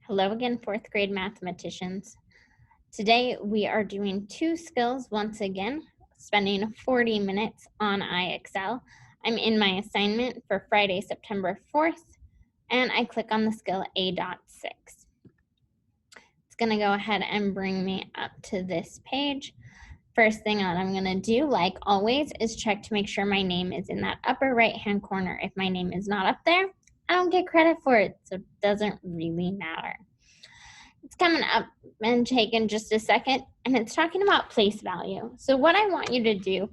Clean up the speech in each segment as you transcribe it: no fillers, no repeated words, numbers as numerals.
Hello again, fourth grade mathematicians. Today we are doing two skills once again, spending 40 minutes on IXL. I'm in my assignment for Friday, September 4th, and I click on the skill A.6. It's going to go ahead and bring me up to this page. First thing that I'm going to do, like always, is check to make sure my name is in that upper right-hand corner. If my name is not up there, I don't get credit for it, so it doesn't really matter. It's coming up and taking just a second, and it's talking about place value. So what I want you to do is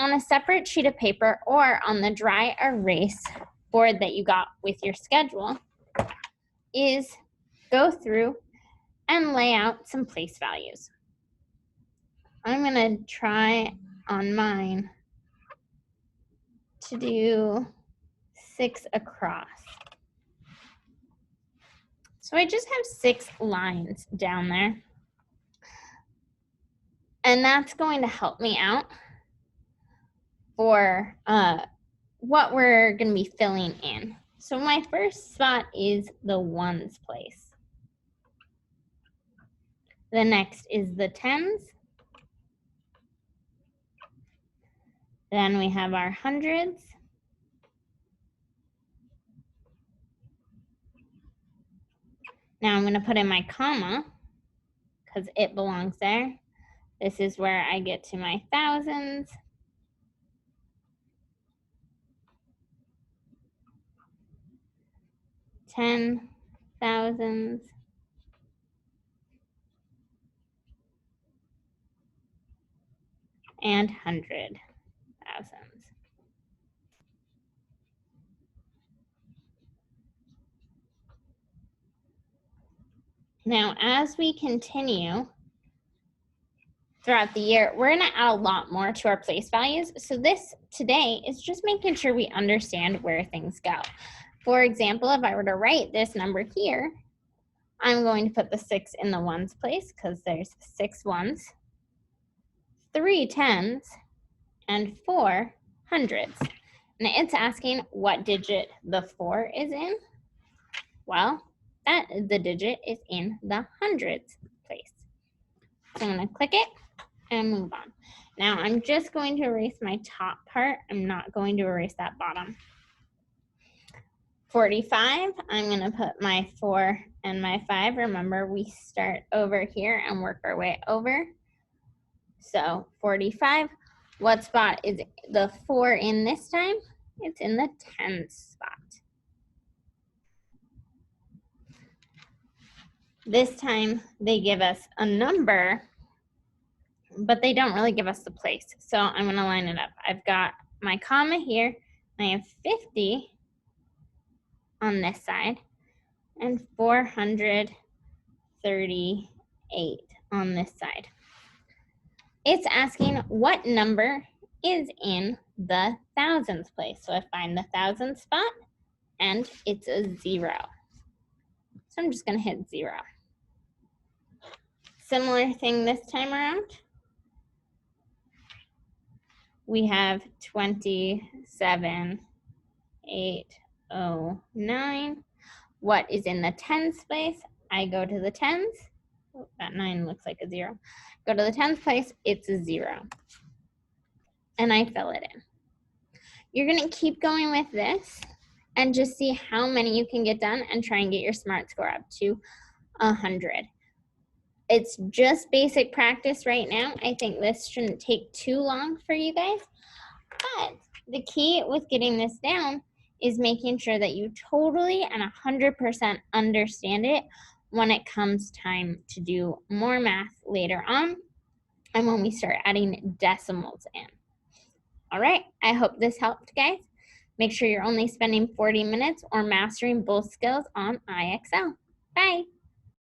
on a separate sheet of paper or on the dry erase board that you got with your schedule is go through and lay out some place values. I'm going to try on mine to do 6 across. So I just have 6 lines down there. And that's going to help me out for what we're going to be filling in. So my first spot is the ones place. The next is the tens. Then we have our hundreds. Now I'm going to put in my comma because it belongs there. This is where I get to my thousands. Ten thousands. And 100,000s. Now, as we continue throughout the year, we're going to add a lot more to our place values. So this today is just making sure we understand where things go. For example, if I were to write this number here, I'm going to put the 6 in the ones place because there's 6 ones, 3 tens, and 4 hundreds. And it's asking what digit the 4 is in. Well, the digit is in the hundreds place. So I'm going to click it and move on. Now I'm just going to erase my top part. I'm not going to erase that bottom. 45, I'm going to put my 4 and my 5. Remember, we start over here and work our way over. So 45, what spot is the 4 in this time? It's in the tens spot. This time they give us a number, but they don't really give us the place. So I'm going to line it up. I've got my comma here. I have 50 on this side and 438 on this side. It's asking what number is in the thousands place. So I find the thousands spot and it's a 0. So I'm just going to hit 0. Similar thing this time around. We have 27,809. What is in the tens place? I go to the tens. Oh, that 9 looks like a 0. Go to the tens place, it's a 0. And I fill it in. You're going to keep going with this and just see how many you can get done and try and get your SMART score up to 100. It's just basic practice right now. I think this shouldn't take too long for you guys. But the key with getting this down is making sure that you totally and 100% understand it when it comes time to do more math later on and when we start adding decimals in. All right, I hope this helped, guys. Make sure you're only spending 40 minutes or mastering both skills on IXL. Bye.